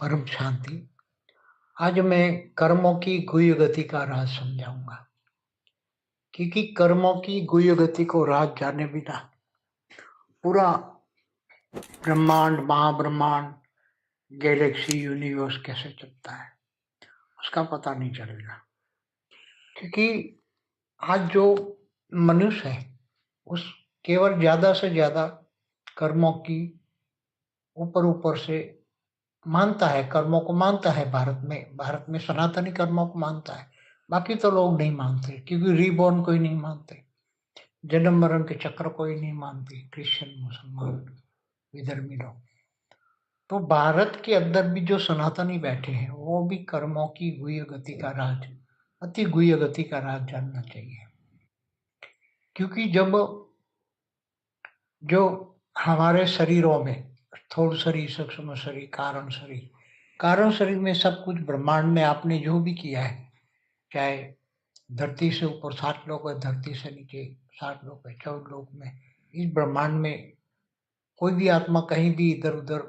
परम शांति। आज मैं कर्मों की गुह्य गति का राज समझाऊंगा, क्योंकि कर्मों की गुह्य गति को राज जाने बिना पूरा ब्रह्मांड, महाब्रह्मांड, गैलेक्सी, यूनिवर्स कैसे चलता है उसका पता नहीं चलेगा। क्योंकि आज जो मनुष्य है उस केवल ज्यादा से ज्यादा कर्मों की ऊपर ऊपर से मानता है, कर्मों को मानता है। भारत में सनातनी कर्मों को मानता है, बाकी तो लोग नहीं मानते, क्योंकि रीबॉर्न कोई नहीं मानते, जन्म मरण के चक्र कोई नहीं मानते, क्रिश्चियन, मुसलमान, विधर्मी लोग। तो भारत के अंदर भी जो सनातनी बैठे हैं वो भी कर्मों की गुह्य गति का राज, अति गुह्य गति का राज जानना चाहिए। क्योंकि जब जो हमारे शरीरों में स्थूल शरीर, सूक्ष्म शरीर, कारण शरीर में सब कुछ ब्रह्मांड में आपने जो भी किया है, चाहे धरती से ऊपर 7 लोक है, धरती से नीचे 7 लोक है, 14 लोक में, इस ब्रह्मांड में कोई भी आत्मा कहीं भी इधर उधर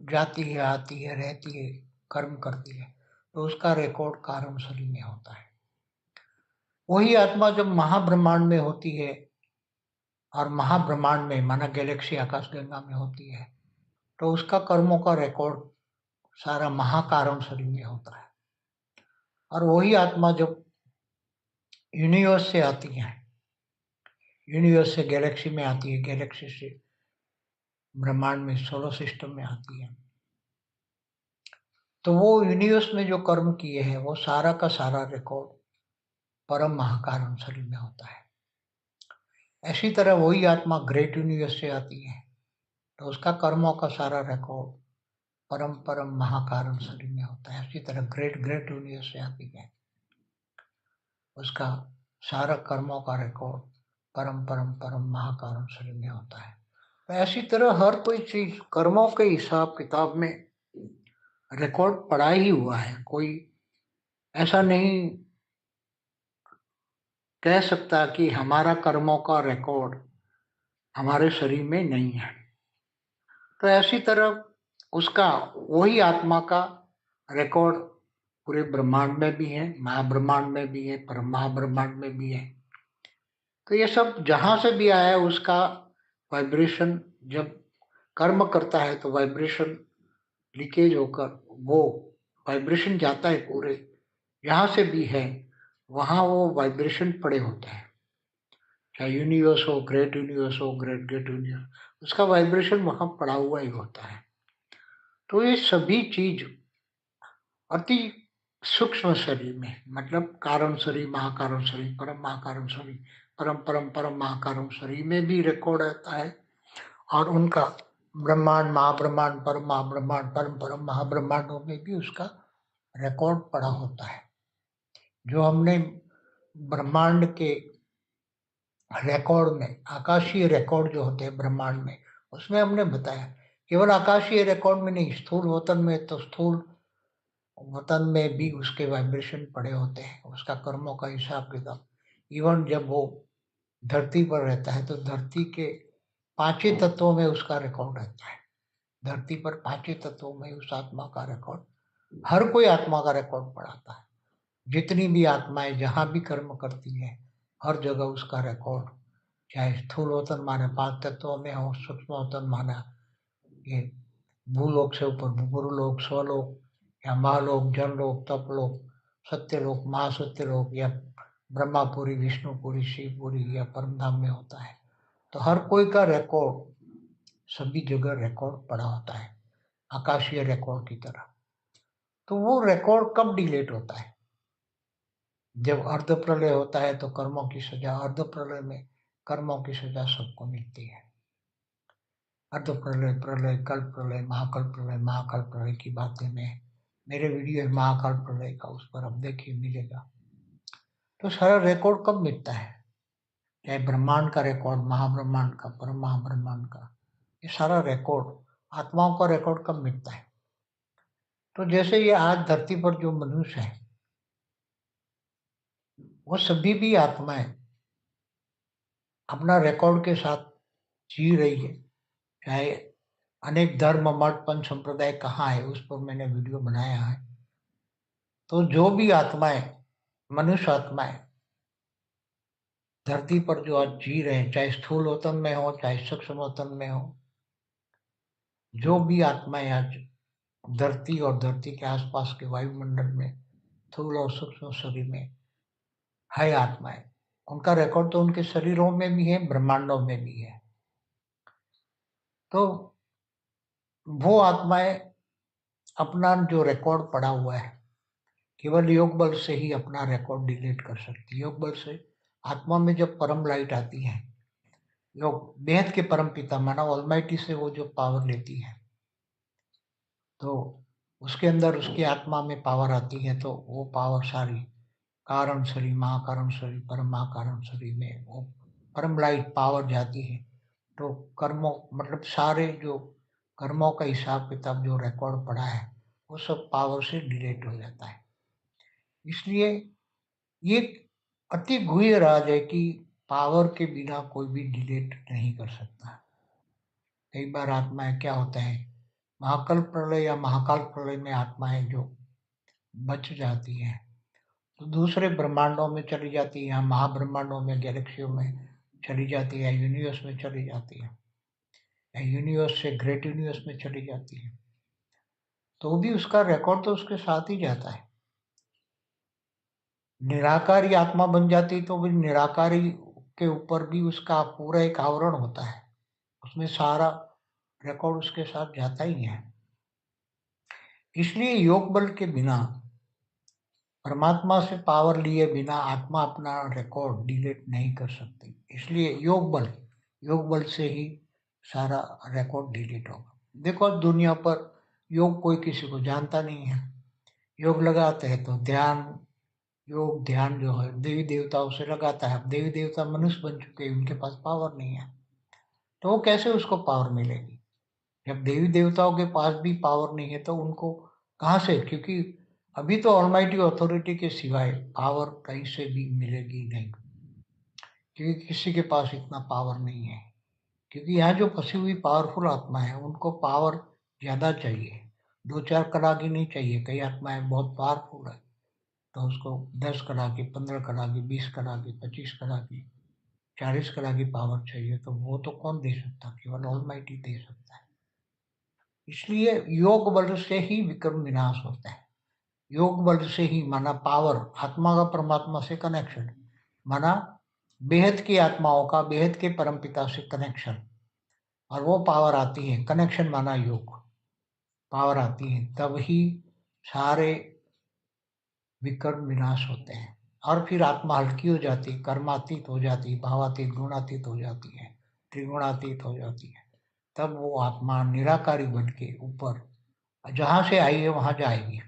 जाती है, आती है, रहती है, कर्म करती है, तो उसका रिकॉर्ड कारण शरीर में होता है। वही आत्मा जब महाब्रह्मांड में होती है, और महाब्रह्मांड में माना गैलेक्सी आकाश गंगा में होती है, तो उसका कर्मों का रिकॉर्ड सारा महाकारण शरीर में होता है। और वही आत्मा जब यूनिवर्स से आती है, यूनिवर्स से गैलेक्सी में आती है, गैलेक्सी से ब्रह्मांड में, सोलर सिस्टम में आती है, तो वो यूनिवर्स में जो कर्म किए हैं वो सारा का सारा रिकॉर्ड परम महाकारण शरीर में होता है। ऐसी तरह वही आत्मा ग्रेट यूनिवर्स से आती है, तो उसका कर्मों का सारा रिकॉर्ड परम परम महाकारण शरीर में होता है। इसी तरह ग्रेट ग्रेट यूनिवर्स से आती है, उसका सारा कर्मों का रिकॉर्ड परम परम परम महाकारण शरीर में होता है। तो ऐसी तरह हर कोई चीज कर्मों के हिसाब किताब में रिकॉर्ड पड़ा ही हुआ है। कोई ऐसा नहीं कह सकता कि हमारा कर्मों का रिकॉर्ड हमारे शरीर में नहीं है। तो ऐसी तरह उसका, वही आत्मा का रिकॉर्ड पूरे ब्रह्मांड में भी है, महाब्रह्मांड में भी है, पर महाब्रह्मांड में भी है। तो ये सब जहां से भी आया है उसका वाइब्रेशन जब कर्म करता है तो वाइब्रेशन लीकेज होकर वो वाइब्रेशन जाता है पूरे, जहां से भी है वहां वो वाइब्रेशन पड़े होते हैं। चाहे यूनिवर्स हो, ग्रेट यूनिवर्स हो, ग्रेट ग्रेट यूनिवर्स, उसका वाइब्रेशन वहां पड़ा हुआ ही होता है। तो ये सभी चीज अति सूक्ष्म शरीर में, मतलब कारण शरीर, महाकारण शरीर, परम महाकारण शरीर, परम परम परम महाकारण शरीर में भी रिकॉर्ड रहता है। और उनका ब्रह्मांड, महाब्रह्मांड, परम महाब्रह्मांड, परम परम महाब्रह्मांडों में भी उसका रिकॉर्ड पड़ा होता है। जो हमने ब्रह्मांड के रिकॉर्ड में, आकाशीय रिकॉर्ड जो होते हैं ब्रह्मांड में, उसमें हमने बताया केवल आकाशीय रिकॉर्ड में नहीं, स्थूल वतन में, तो स्थूल वतन में भी उसके वाइब्रेशन पड़े होते हैं, उसका कर्मों का हिसाब किताब। इवन जब वो धरती पर रहता है तो धरती के पांचों तत्वों में उसका रिकॉर्ड रहता है। धरती पर पांचों तत्वों में उस आत्मा का रिकॉर्ड, हर कोई आत्मा का रिकॉर्ड पढ़ाता है। जितनी भी आत्माएं जहां भी कर्म करती है, हर जगह उसका रिकॉर्ड, चाहे स्थूल वतन माने 5 तत्वों में हो, सूक्ष्म वतन माना ये भूलोक से ऊपर गुरुलोक, स्वलोक, या महालोक, जनलोक, तपलोक, सत्यलोक, महासत्यलोक, या ब्रह्मापुरी, विष्णुपुरी, शिवपुरी, या परमधाम में होता है। तो हर कोई का रिकॉर्ड सभी जगह रिकॉर्ड पड़ा होता है, आकाशीय रिकॉर्ड की तरह। तो वो रिकॉर्ड कब डिलीट होता है? जब अर्ध प्रलय होता है तो कर्मों की सजा, अर्ध प्रलय में कर्मों की सजा सबको मिलती है। अर्ध प्रलय, प्रलय, कल्प प्रलय, महाकाल प्रलय की बातें में मेरे वीडियो है महाकाल प्रलय का, उस पर आप देखिए, मिलेगा। तो सारा रिकॉर्ड कब मिलता है? चाहे ब्रह्मांड का रिकॉर्ड, महाब्रह्मांड का, परम महाब्रह्मांड का, ये सारा रिकॉर्ड, आत्माओं का रिकॉर्ड कब मिलता है? तो जैसे ये आज धरती पर जो मनुष्य है वो सभी भी आत्माएं अपना रिकॉर्ड के साथ जी रही है। चाहे अनेक धर्म मठ पंच संप्रदाय कहाँ है उस पर मैंने वीडियो बनाया है। तो जो भी आत्माएं, मनुष्य आत्माएं धरती पर जो आज जी रहे हैं, चाहे स्थूल वतन में हो चाहे सूक्ष्म वतन में हो, जो भी आत्माएं आज धरती और धरती के आसपास के वायुमंडल में स्थूल और सूक्ष्म शरीर में है आत्माएं, उनका रिकॉर्ड तो उनके शरीरों में भी है, ब्रह्मांडों में भी है। तो वो आत्माएं अपना जो रिकॉर्ड पड़ा हुआ है केवल योग बल से ही अपना रिकॉर्ड डिलीट कर सकती है। योग बल से आत्मा में जब परम लाइट आती है, योग बेहद के परम पिता माना ऑलमाइटी से वो जो पावर लेती है, तो उसके अंदर उसकी आत्मा में पावर आती है, तो वो पावर सारी कारण शरीर, महाकारण शरीर, परम महाकारण शरीर में वो परम लाइट पावर जाती है। तो कर्मों मतलब सारे जो कर्मों का हिसाब किताब जो रिकॉर्ड पड़ा है वो सब पावर से डिलीट हो जाता है। इसलिए ये अति गुह्य राज है कि पावर के बिना कोई भी डिलीट नहीं कर सकता। कई बार आत्माएं क्या होता है, महाकल्प प्रलय या महाकाल प्रलय में आत्माएं जो बच जाती हैं तो दूसरे ब्रह्मांडों में चली जाती है, या महाब्रह्मांडों में, गैलेक्सियों में चली जाती है, यूनिवर्स में चली जाती है, या यूनिवर्स से ग्रेट यूनिवर्स में चली जाती है, तो भी उसका रिकॉर्ड तो उसके साथ ही जाता है। निराकारी आत्मा बन जाती तो भी निराकारी के ऊपर भी उसका पूरा एक आवरण होता है, उसमें सारा रिकॉर्ड उसके साथ जाता ही है। इसलिए योग बल के बिना, परमात्मा से पावर लिए बिना आत्मा अपना रिकॉर्ड डिलीट नहीं कर सकती। इसलिए योग बल से ही सारा रिकॉर्ड डिलीट होगा। देखो दुनिया पर योग कोई किसी को जानता नहीं है। योग लगाते हैं तो योग ध्यान जो है देवी देवताओं से लगाता है। अब देवी देवता मनुष्य बन चुके हैं, उनके पास पावर नहीं है, तो वो कैसे उसको पावर मिलेगी? जब देवी देवताओं के पास भी पावर नहीं है तो उनको कहाँ से? क्योंकि अभी तो ऑलमाइटी अथॉरिटी के सिवाय पावर कहीं से भी मिलेगी नहीं, क्योंकि किसी के पास इतना पावर नहीं है। क्योंकि यहाँ जो फंसी हुई पावरफुल आत्मा है उनको पावर ज्यादा चाहिए, दो चार कला की नहीं चाहिए। कई आत्माएं बहुत पावरफुल है तो उसको 10 कला की, 15 कला की, 20 कला की, 25 कला की, 40 कला की पावर चाहिए, तो वो तो कौन दे सकता? केवल ऑलमाइटी दे सकता है। इसलिए योग बल से ही विक्रम विनाश होता है। योग बल से ही माना पावर, आत्मा का परमात्मा से कनेक्शन, माना बेहद की आत्माओं का बेहद के परमपिता से कनेक्शन, और वो पावर आती है, कनेक्शन माना योग, पावर आती है, तब ही सारे विकर्म विनाश होते हैं। और फिर आत्मा हल्की हो जाती है, कर्मातीत हो जाती है, भावातीत गुणातीत हो जाती है, त्रिगुणातीत हो जाती है। तब वो आत्मा निराकारी बन के ऊपर जहां से आई है वहां जाएगी।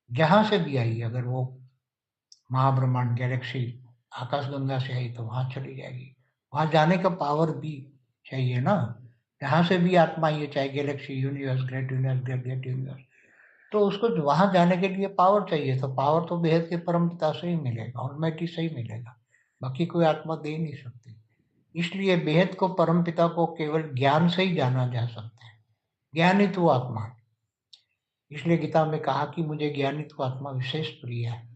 जहां से भी आई, अगर वो महाब्रह्मांड गैलेक्सी आकाशगंगा से आई तो वहां चली जाएगी। वहां जाने का पावर भी चाहिए ना। जहां से भी आत्मा आई है, चाहे Galaxy, universe, great universe, great great universe, तो उसको वहां जाने के लिए पावर चाहिए। तो पावर तो बेहद के परम पिता से ही मिलेगा, ऑलमाइटी से ही मिलेगा, बाकी कोई आत्मा दे नहीं सकती। इसलिए बेहद को परम पिता को केवल ज्ञान से ही जाना जा सकता है, ज्ञानित वो आत्मा। इसलिए गीता में कहा कि मुझे ज्ञानित वो आत्मा विशेष प्रिय है।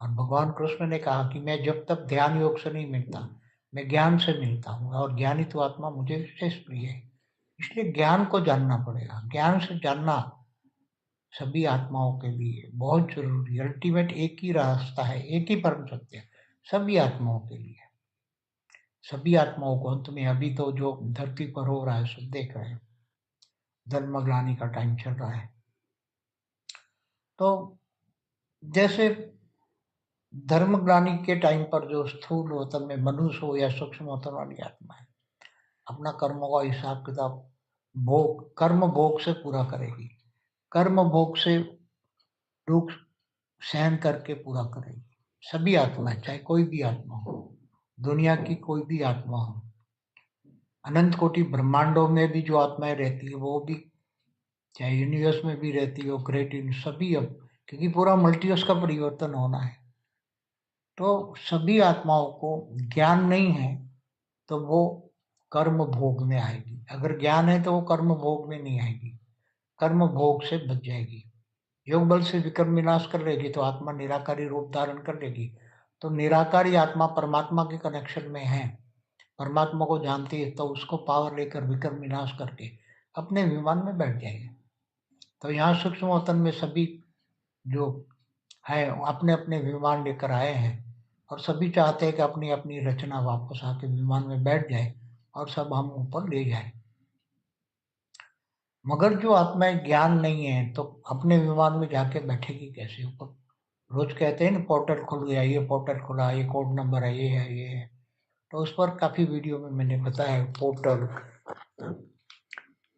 और भगवान कृष्ण ने कहा कि मैं जब तक ध्यान योग से नहीं मिलता, मैं ज्ञान से मिलता हूँ, और ज्ञानित वो आत्मा मुझे विशेष प्रिय है। इसलिए ज्ञान को जानना पड़ेगा। ज्ञान से जानना सभी आत्माओं के लिए बहुत जरूरी। अल्टीमेट एक ही रास्ता है, एक ही परम सत्य है सभी आत्माओं के लिए। सभी आत्माओं को अंत में, अभी तो जो धरती पर हो रहा है सब देख रहे हैं, धर्मग्लानि का टाइम चल रहा है। तो जैसे धर्मग्लानि के टाइम पर जो स्थूल वतन में मनुष्य हो या सूक्ष्म वतन वाली आत्मा है, अपना कर्मों का हिसाब किताब भोग, कर्म भोग से पूरा करेगी। कर्म भोग से दुख सहन करके पूरा करेगी। सभी आत्माएं, चाहे कोई भी आत्मा हो, दुनिया की कोई भी आत्मा हो, अनंत कोटि ब्रह्मांडों में भी जो आत्माएं रहती है वो भी, चाहे यूनिवर्स में भी रहती हो, ग्रेट यूनिवर्स, सभी, अब क्योंकि पूरा मल्टीवर्स का परिवर्तन होना है, तो सभी आत्माओं को ज्ञान नहीं है तो वो कर्म भोग में आएगी। अगर ज्ञान है तो वो कर्म भोग में नहीं आएगी, कर्म भोग से बच जाएगी। योग बल से विकर्म विनाश कर लेगी तो आत्मा निराकारी रूप धारण कर लेगी। तो निराकारी आत्मा परमात्मा के कनेक्शन में है, परमात्मा को जानती है, तो उसको पावर लेकर विकर्म विनाश करके अपने विमान में बैठ जाएगी। तो यहाँ सूक्ष्म वतन में सभी जो है अपने अपने विमान लेकर आए हैं और सभी चाहते हैं कि अपनी अपनी रचना वापस आके विमान में बैठ जाए और सब हम ऊपर ले जाए। मगर जो आत्माएं ज्ञान नहीं है तो अपने विमान में जाके बैठेगी कैसे ऊपर? रोज कहते हैं ना पोर्टल खुल गया, ये पोर्टल खुला, ये कोड नंबर है, ये है, ये है। तो उस पर काफी वीडियो में मैंने बताया पोर्टल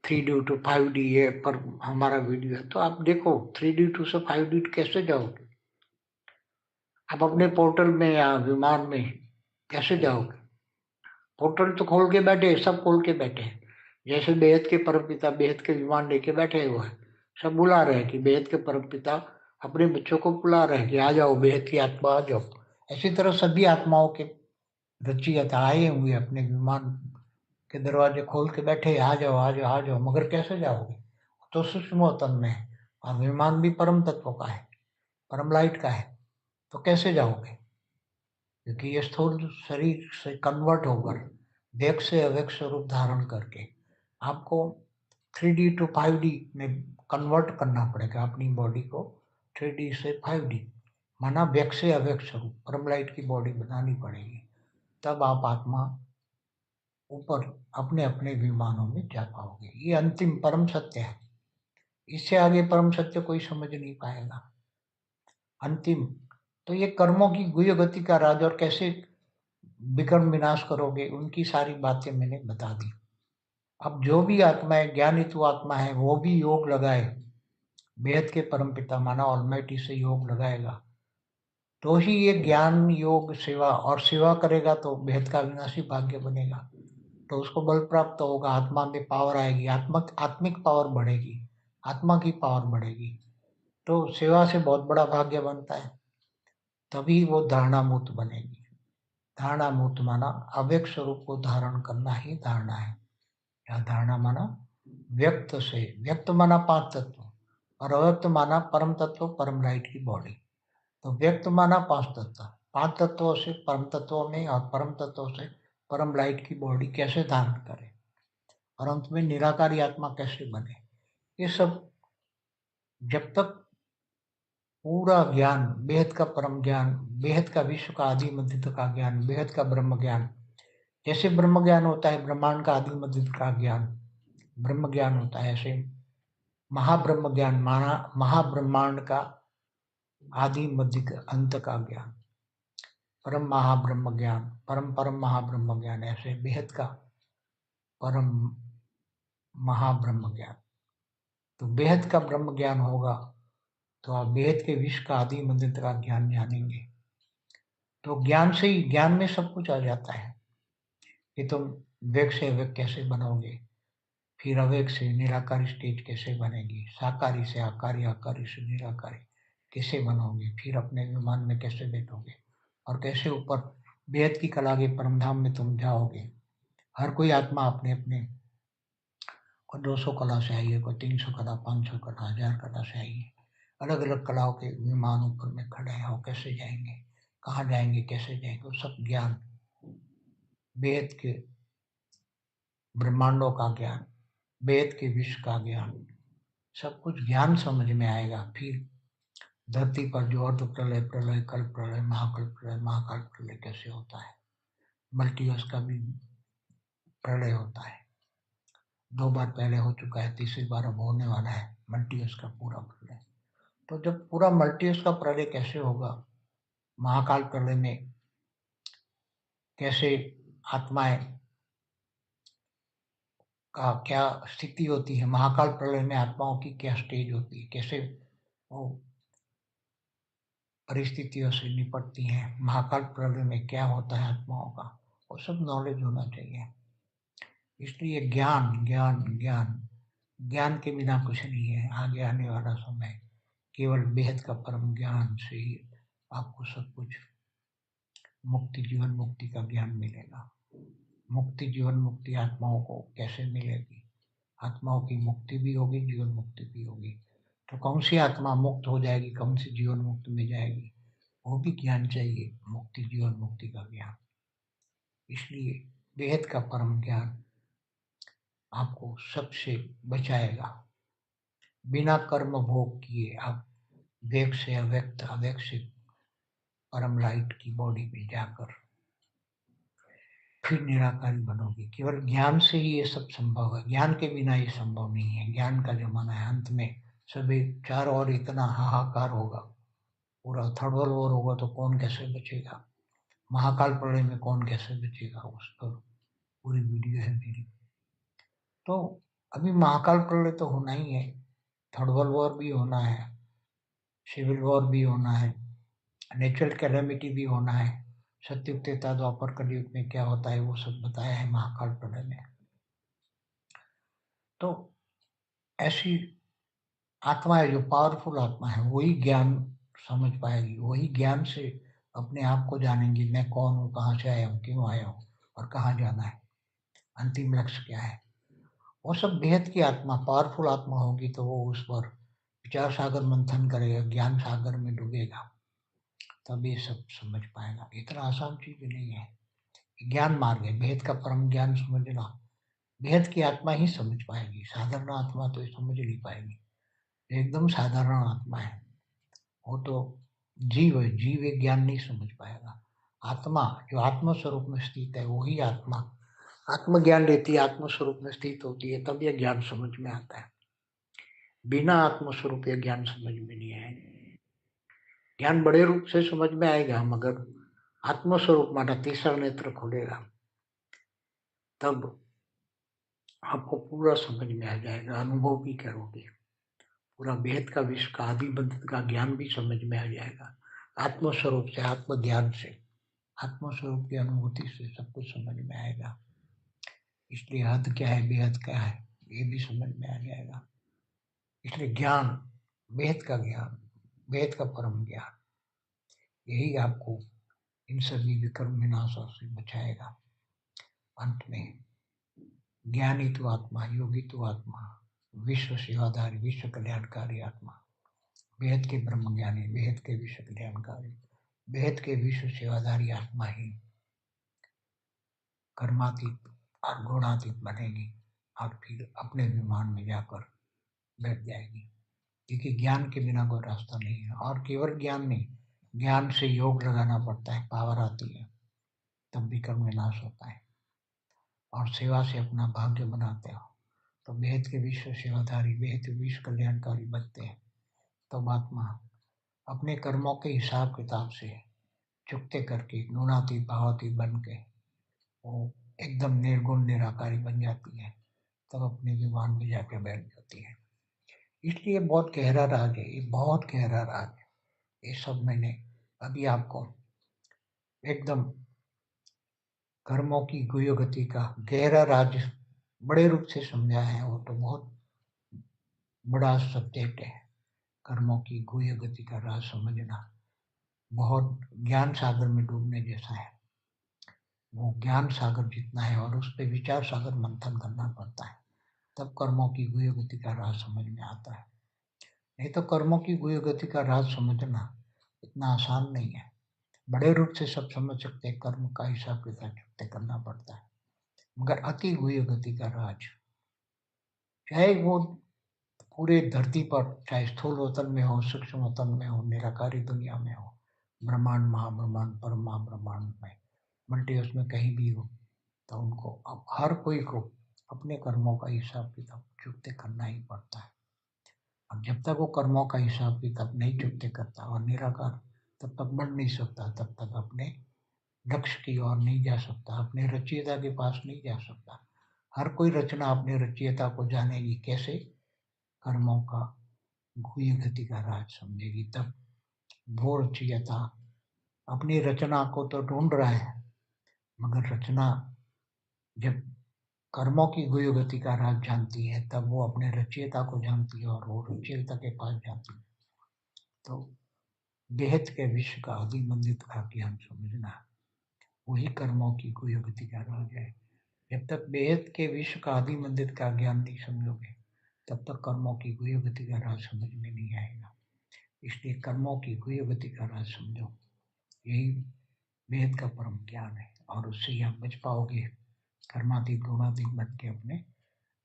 3D to 5D ये पर हमारा वीडियो है, तो आप देखो 3D से 5D कैसे जाओगे आप अपने पोर्टल में या विमान में, कैसे जाओगे? पोर्टल तो खोल के बैठे, सब खोल के बैठे हैं। जैसे बेहद के परमपिता बेहद के विमान लेके बैठे हुए हैं, सब बुला रहे हैं कि बेहद के परमपिता अपने बच्चों को बुला रहे हैं कि आ जाओ बेहद की आत्मा आ जाओ। इसी तरह सभी आत्माओं के रचियत आए हुए अपने विमान के दरवाजे खोल के बैठे, आ जाओ आ जाओ आ जाओ, मगर कैसे जाओगे? तो सूक्ष्म तन में है और विमान भी परम तत्व का है, परम लाइट का है, तो कैसे जाओगे? क्योंकि ये स्थूल शरीर से कन्वर्ट होकर व्यक्त से अव्यक्त स्वरूप धारण करके आपको 3D to 5D में कन्वर्ट करना पड़ेगा अपनी बॉडी को। 3D से 5D माना व्यक्त से अव्यक्त स्वरूप परम लाइट की बॉडी बनानी पड़ेगी, तब आप आत्मा ऊपर अपने अपने विमानों में जा पाओगे। ये अंतिम परम सत्य है, इससे आगे परम सत्य कोई समझ नहीं पाएगा। अंतिम तो ये कर्मों की गुह्य गति का राज और कैसे विकर्म विनाश करोगे उनकी सारी बातें मैंने बता दी। अब जो भी आत्मा है ज्ञानित्व आत्मा है वो भी योग लगाए, बेहद के परमपिता माना ऑलमाइटी से योग लगाएगा तो ही ये ज्ञान योग सेवा, और सेवा करेगा तो बेहद का विनाशी भाग्य बनेगा, तो उसको बल प्राप्त होगा, आत्मा में पावर आएगी, आत्मिक पावर बढ़ेगी, आत्मा की पावर बढ़ेगी, तो सेवा से बहुत बड़ा भाग्य बनता है, तभी वो धारणा मुक्त बनेगी। धारणा मुक्त माना अव्यक्त स्वरूप को धारण करना ही धारणा है। या धारणा माना व्यक्त से, व्यक्त माना पांच तत्व और अव्यक्त माना परम तत्व परम लाइट की बॉडी। तो व्यक्त माना पांच तत्व, पांच तत्वों से परम तत्वों में और परम तत्वों से परम लाइट की बॉडी कैसे धारण करे और अंत में निराकारी आत्मा कैसे बने, ये सब जब तक पूरा ज्ञान, बेहद का परम ज्ञान, बेहद का विश्व का आदि मध्य का ज्ञान, बेहद का ब्रह्म ज्ञान, जैसे ब्रह्म ज्ञान होता है ब्रह्मांड का आदि मध्य का ज्ञान ब्रह्म ज्ञान होता है, ऐसे महाब्रह्म ज्ञान माना महाब्रह्मांड का आदि मध्य अंत का ज्ञान, परम महाब्रह्म ज्ञान, परम परम महाब्रह्म ज्ञान, ऐसे बेहद का परम महाब्रह्म ज्ञान। तो बेहद का ब्रह्म ज्ञान होगा तो आप बेहद के विश्व का आदि मध्य का ज्ञान जानेंगे। तो ज्ञान से ही, ज्ञान में सब कुछ आ जाता है कि तुम व्यक्त से अव्यक्त कैसे बनोगे, फिर अव्यक्त से निराकारी स्टेज कैसे बनेगी, साकारी से आकारी, आकारी से निराकारी कैसे बनोगे, फिर अपने विमान में कैसे बैठोगे और कैसे ऊपर बेहद की कला के परमधाम में तुम जाओगे। हर कोई आत्मा अपने अपने, कोई 200 कला से आई है, कोई 300 कला, 500 कला, 1000 कला से आई है, अलग अलग कलाओं के विमान ऊपर में खड़े हैं, वो कैसे जाएंगे, कहाँ जाएंगे, कैसे जाएंगे, वो सब ज्ञान, बेहद के ब्रह्मांडों का ज्ञान, वेद के विश्व का ज्ञान, सब कुछ ज्ञान समझ में आएगा। फिर धरती पर जो अर्ध प्रलय, प्रलय, कल्प प्रलय, महाकल्प प्रलय, महाकाल प्रलय कैसे होता है, मल्टीवर्स का भी प्रलय होता है, 2 बार पहले हो चुका है, तीसरी बार अब होने वाला है मल्टीवर्स का पूरा प्रलय। तो जब पूरा मल्टीवर्स का प्रलय कैसे होगा, महाकाल प्रलय में कैसे आत्माएं का क्या स्थिति होती है, महाकाल प्रलय में आत्माओं की क्या स्टेज होती है, कैसे वो परिस्थितियों से निपटती हैं, महाकाल प्रलय में क्या होता है आत्माओं का, वो सब नॉलेज होना चाहिए। इसलिए ज्ञान ज्ञान ज्ञान, ज्ञान के बिना कुछ नहीं है। आगे आने वाला समय केवल बेहद का परम ज्ञान से ही आपको सब कुछ मुक्ति, जीवन मुक्ति का ज्ञान मिलेगा। मुक्ति, जीवन मुक्ति आत्माओं को कैसे मिलेगी? आत्माओं की मुक्ति भी होगी, जीवन मुक्ति भी होगी। तो कौन सी आत्मा मुक्त हो जाएगी, कौन सी जीवन मुक्त में जाएगी, वो भी ज्ञान चाहिए, मुक्ति जीवन मुक्ति का ज्ञान। इसलिए बेहद का परम ज्ञान आपको सबसे बचाएगा। बिना कर्म भोग किए आप व्यक्त से अव्यक्त, अव्यक्त से परम लाइट की बॉडी में जाकर फिर निराकारी बनोगे। केवल ज्ञान से ही ये सब संभव है, ज्ञान के बिना ये संभव नहीं है। ज्ञान का जमाना है, अंत में सभी चारों ओर इतना हाहाकार होगा, पूरा थर्ड वर्ल्ड वॉर होगा, तो कौन कैसे बचेगा? महाकाल प्रलय में कौन कैसे बचेगा? उस पर पूरी वीडियो है मेरी। तो अभी महाकाल प्रलय तो होना ही है, थर्ड वर्ल्ड वॉर भी होना है, सिविल वॉर भी होना है, नेचुरल कैलेमिटी भी होना है। सत्युग त्रेता द्वापर कलयुग में क्या होता है वो सब बताया है महाकाल प्रलय में। तो ऐसी आत्मा है जो पावरफुल आत्मा है, वही ज्ञान समझ पाएगी, वही ज्ञान से अपने आप को जानेंगी। मैं कौन हूँ, कहाँ से आया हूँ, क्यों आया हूँ और कहाँ जाना है, अंतिम लक्ष्य क्या है। वो सब बेहद की आत्मा, पावरफुल आत्मा होगी तो वो उस पर विचार सागर मंथन करेगा, ज्ञान सागर में डूबेगा, तब ये सब समझ पाएगा। इतना आसान चीज नहीं है, ज्ञान मार्ग है। बेहद का परम ज्ञान समझना बेहद की आत्मा ही समझ पाएगी, साधारण आत्मा तो ये समझ नहीं पाएगी। एकदम साधारण आत्मा है वो तो जीव है, जीव एक ज्ञान नहीं समझ पाएगा। आत्मा जो आत्म स्वरूप में स्थित है, वही आत्मा आत्मज्ञान लेती है, आत्म स्वरूप में स्थित होती है, तब यह ज्ञान समझ में आता है। बिना आत्म स्वरूप यह ज्ञान समझ में नहीं आएगा। ज्ञान बड़े रूप से समझ में आएगा, मगर आत्म स्वरूप माना तीसरा नेत्र खुलेगा, तब आपको पूरा समझ में आ जाएगा, अनुभव भी करोगे। पूरा वेद का विश्व का आदि बंध का ज्ञान भी समझ में आ जाएगा। आत्म स्वरूप से, आत्म ज्ञान से, आत्म स्वरूप की अनुभूति से सब कुछ समझ में आएगा। इसलिए हद क्या है, बेहद क्या है, ये भी समझ में आ जाएगा। इसलिए ज्ञान, वेद का ज्ञान, वेद का परम ज्ञान, यही आपको इन सभी विकर्म विनाशों से बचाएगा। अंत में ज्ञानी तो आत्मा, योगी तो आत्मा, विश्व सेवाधारी, विश्व कल्याणकारी आत्मा, बेहद के ब्रह्म ज्ञानी, बेहद के विश्व कल्याणकारी, बेहद के विश्व सेवाधारी आत्मा ही कर्मातीत और गुणातीत बनेगी और फिर अपने विमान में जाकर बैठ जाएगी। क्योंकि ज्ञान के बिना कोई रास्ता नहीं है। और केवल ज्ञान नहीं, ज्ञान से योग लगाना पड़ता है, पावर आती है, तब भी कर्म विनाश होता है। और सेवा से अपना भाग्य बनाते हो तो बेहद के विश्व सेवाधारी, बेहद विश्व कल्याणकारी बनते हैं। तब आत्मा अपने कर्मों के हिसाब किताब से चुकते करके गुणातीत भावातीत बन के वो एकदम निर्गुण निराकारी बन जाती है, तब अपने विमान में जाके बैठ जाती है। इसलिए बहुत गहरा राज है, ये बहुत गहरा राज है। ये सब मैंने अभी आपको एकदम कर्मों की गुह्य गति का गहरा राज बड़े रूप से समझाया है। वो तो बहुत बड़ा सब्जेक्ट है, कर्मों की गुह्य गति का राज समझना बहुत ज्ञान सागर में डूबने जैसा है। वो ज्ञान सागर जितना है और उस पर विचार सागर मंथन करना पड़ता है, तब कर्मों की गुह्य गति का राज समझ में आता है। नहीं तो कर्मों की गुह्य गति का राज समझना इतना आसान नहीं है। बड़े रूप से सब समझ सकते हैं, कर्म का हिसाब किताब चुकते करना पड़ता है, मगर अति गुह्य गति का राज, चाहे वो पूरे धरती पर, चाहे स्थूल वतन में हो, सूक्ष्म वतन में हो, निराकारी दुनिया में हो, ब्रह्मांड, महाब्रह्मांड, परम महाब्रह्मांड में, मल्टी उसमें कहीं भी हो, तो उनको अब हर कोई को अपने कर्मों का हिसाब किताब चुकते करना ही पड़ता है। अब जब तक वो कर्मों का हिसाब किताब नहीं चुकते करता और निराकार, तब तक बढ़ नहीं सकता, तब तक अपने लक्ष्य की ओर नहीं जा सकता, अपने रचयिता के पास नहीं जा सकता। हर कोई रचना अपने रचयिता को जानेगी कैसे, कर्मों का गुह्य गति का राज समझेगी, तब वो रचयिता अपनी रचना को तो ढूंढ रहा है, मगर रचना जब कर्मों की गुह्य गति का राज जानती है, तब वो अपने रचयिता को जानती है और वो रचयिता के पास जाती है। तो बेहद के विश्व का आदि मंदिर का ज्ञान समझना वही कर्मों की गुह्य गति का राज है। जब तक बेहद के विश्व का आदि मंदिर का ज्ञान नहीं समझोगे, तब तक कर्मों की गुह्य गति का राज समझ में नहीं आएगा। इसलिए कर्मों की गुह्य गति का राज समझो, यही वेद का परम ज्ञान है, और उससे ही आप बच पाओगे। कर्मातीत गुणातीत बन के अपने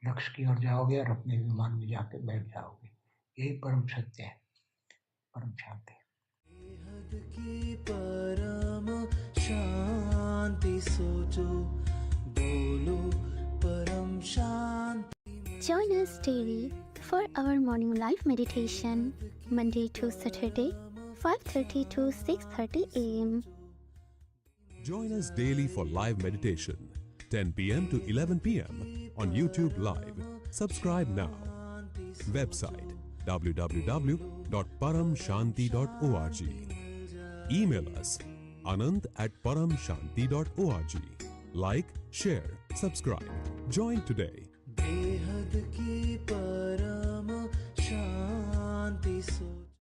लक्ष्य की ओर जाओगे और अपने विमान में जाके बैठ जाओगे। यही परम सत्य है, परम शांति है। बेहद की परम शांति सोचो, बोलो परम शांति। Join us daily for our morning live meditation, Monday to Saturday, 5:30 to 6:30 a.m. Join us daily for live meditation, 10 p.m. to 11 p.m. on YouTube Live. Subscribe now. Website www.paramshanti.org. Email us anand@paramshanti.org. Like, share, subscribe. Join today. बेहद की परम